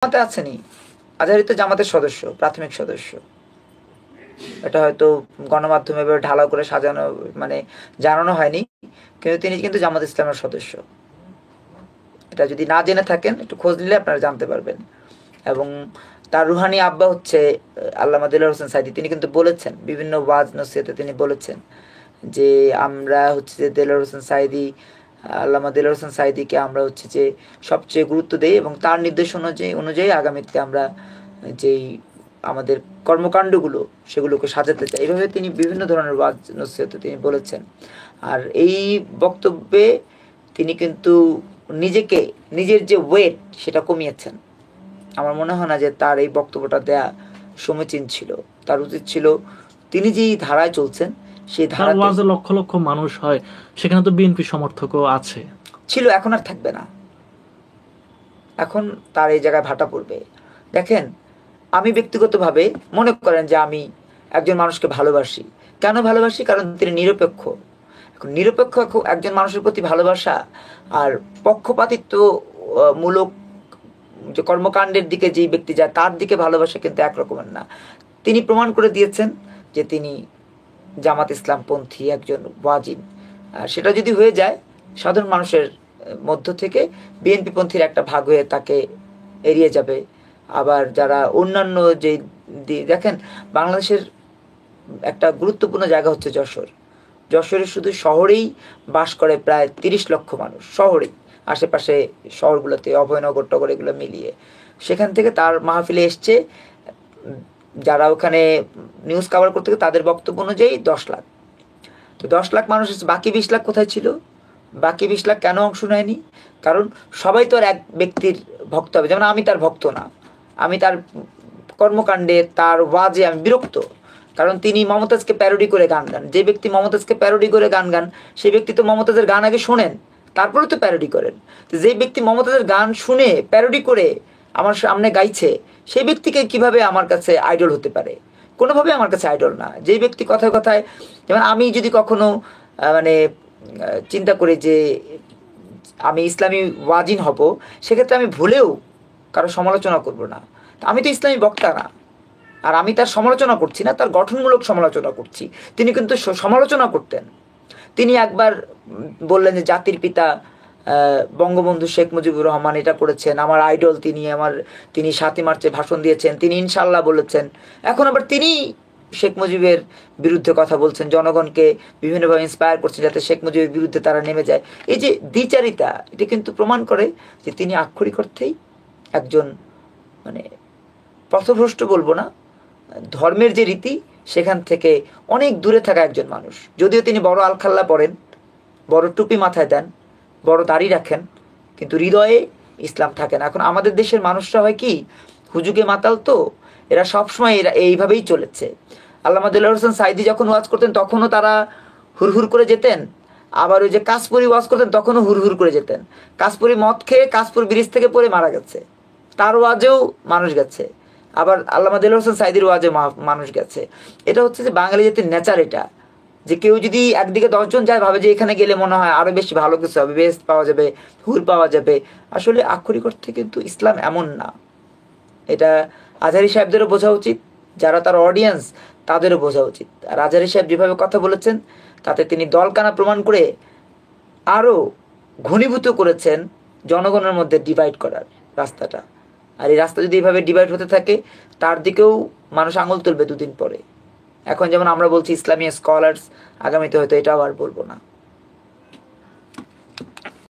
জামাতে আছেনি, আজহারি তো জামাতের সদস্য, প্রাথমিক সদস্য। এটা হয়তো গণমাধ্যমে ঢালাও করে সাজানো মানে জানানো হয়নি, কিন্তু তিনি কিন্তু জামাত ইসলামের সদস্য। এটা যদি না জেনে থাকেন একটু খোঁজ নিলে আপনারা জানতে পারবেন। এবং তার রুহানি আব্বা হচ্ছে আল্লামা দেলোয়ার হোসেন সাঈদী। তিনি কিন্তু বলেছেন বিভিন্ন ওয়াজ নসিহতে তিনি বলেছেন যে আমরা হচ্ছে যে দেলোয়ার হোসেন সাঈদী, আল্লামা দেলোয়ার হোসেন সাঈদীকে আমরা হচ্ছে যে সবচেয়ে গুরুত্ব দেই এবং তার নির্দেশ অনুযায়ী আগামীতে আমরা যেই আমাদের কর্মকাণ্ডগুলো সেগুলোকে সাজাতে চাই। এইভাবে তিনি বিভিন্ন ধরনের ওয়াজ নসিহতে তিনি বলেছেন। আর এই বক্তব্যে তিনি কিন্তু নিজের যে ওয়েট সেটা কমিয়েছেন। আমার মনে হয় না যে তার এই বক্তব্যটা দেয়া সমীচীন ছিল। তার উচিত ছিল তিনি যেই ধারায় চলছেন সেই ধারা ওয়াজে লক্ষ লক্ষ মানুষ হয়, সেখানে তো বিএনপি সমর্থকও আছে, ছিল, এখন আর থাকবে না। এখন তার এই জায়গায় ভাটা পড়বে। দেখেন, আমি ব্যক্তিগতভাবে মনে করেন যে আমি একজন মানুষকে ভালোবাসি। কেন ভালোবাসি? কারণ তিনি নিরপেক্ষ। এখন নিরপেক্ষ একজন মানুষের প্রতি ভালোবাসা আর পক্ষপাতিত্ব মূলক যে কর্মকাণ্ডের দিকে যেই ব্যক্তি যায় তার দিকে ভালোবাসা কিন্তু একরকমের না। তিনি প্রমাণ করে দিয়েছেন যে তিনি জামাত ইসলাম পন্থী একজন ওয়াজিন। সেটা যদি হয়ে যায় সাধারণ মানুষের মধ্য থেকে বিএনপি পন্থীর একটা ভাগ হয়ে তাকে এড়িয়ে যাবে। আবার যারা অন্যান্য যে দেখেন, বাংলাদেশের একটা গুরুত্বপূর্ণ জায়গা হচ্ছে যশোর। যশোরের শুধু শহরেই বাস করে প্রায় 30 লক্ষ মানুষ, শহরেই, আশেপাশে শহরগুলোতে অভয়নগর টগর এগুলো মিলিয়ে। সেখান থেকে তার মাহফিলে এসছে যারা ওখানে নিউজ কভার করতে তাদের বক্তব্য অনুযায়ী 10 লাখ। তো 10 লাখ মানুষ, বাকি 20 লাখ কোথায় ছিল? বাকি 20 লাখ কেন অংশ নেয়নি? কারণ সবাই তো আর এক ব্যক্তির ভক্ত হবে। যেমন আমি তার ভক্ত না, আমি তার কর্মকাণ্ডে তার ওয়াজে আমি বিরক্ত। কারণ তিনি মমতাজকে প্যারোডি করে গান গান। যে ব্যক্তি মমতাজকে প্যারোডি করে গান গান সেই ব্যক্তি তো মমতাজের গান আগে শোনেন, তারপরে তো প্যারোডি করেন। তো যে ব্যক্তি মমতাজের গান শুনে প্যারোডি করে আমার সামনে গাইছে সেই ব্যক্তিকে কিভাবে আমার কাছে আইডল হতে পারে? কোনোভাবে আমার কাছে আইডল না। যে ব্যক্তি কথায় কথায়, যেমন আমি যদি কখনো মানে চিন্তা করি যে আমি ইসলামী ওয়াজিন হব, সেক্ষেত্রে আমি ভুলেও কারো সমালোচনা করব না। আমি তো ইসলামী বক্তা না, আর আমি তার সমালোচনা করছি না, তার গঠনমূলক সমালোচনা করছি। তিনি কিন্তু সমালোচনা করতেন। তিনি একবার বললেন যে জাতির পিতা বঙ্গবন্ধু শেখ মুজিবুর রহমান এটা করেছেন, আমার আইডল তিনি 7ই মার্চে ভাষণ দিয়েছেন, তিনি ইনশাল্লাহ বলেছেন। এখন আবার তিনি শেখ মুজিবের বিরুদ্ধে কথা বলছেন, জনগণকে বিভিন্নভাবে ইন্সপায়ার করছেন যাতে শেখ মুজিবের বিরুদ্ধে তারা নেমে যায়। এই যে দ্বিচারিতা, এটা কিন্তু প্রমাণ করে যে তিনি আক্ষরিক অর্থেই একজন মানে পথভ্রষ্ট বলবো না, ধর্মের যে রীতি সেখান থেকে অনেক দূরে থাকা একজন মানুষ। যদিও তিনি বড় আলখাল্লা পরেন, বড় টুপি মাথায় দেন, বড় দাড়ি রাখেন, কিন্তু হৃদয়ে ইসলাম থাকে না। এখন আমাদের দেশের মানুষরা হয় কি, হুজুগে মাতাল, তো এরা সবসময় এইভাবেই চলেছে। আল্লামা দেলোয়ার হোসেন সাঈদী যখন ওয়াজ করতেন তখনও তারা হুড়হুড় করে যেতেন, আবার ওই যে কাশপুরি ওয়াজ করতেন তখনও হুড়হুড় করে যেতেন। কাশপুরি মদ খেয়ে কাশপুর ব্রিজ থেকে পড়ে মারা গেছে, তার ওয়াজেও মানুষ গেছে। আবার আল্লামা দেলোয়ার হোসেন সাঈদীর ওয়াজে মানুষ গেছে। এটা হচ্ছে যে বাঙালি জাতির নেচার এটা, যে কেউ যদি একদিকে 10 জন যায় ভাবে যে এখানে গেলে মনে হয় আরো বেশি ভালো কিছু হবে, বেস্ট পাওয়া যাবে, হুর পাওয়া যাবে। আসলে আক্ষরিক অর্থে কিন্তু ইসলাম এমন না। এটা আজহারি সাহেবদেরও বোঝা উচিত, যারা তার অডিয়েন্স তাদেরও বোঝা উচিত। আর আজহারি সাহেব যেভাবে কথা বলেছেন তাতে তিনি দলকানা প্রমাণ করে আরো ঘনীভূত করেছেন জনগণের মধ্যে ডিভাইড করার রাস্তাটা। আর এই রাস্তা যদি এইভাবে ডিভাইড হতে থাকে তার দিকেও মানুষ আঙুল তুলবে দুদিন পরে। এখন যেমন আমরা বলছি ইসলামী স্কলার্স, আগামীতে হয়তো এটাও আর বলবো না।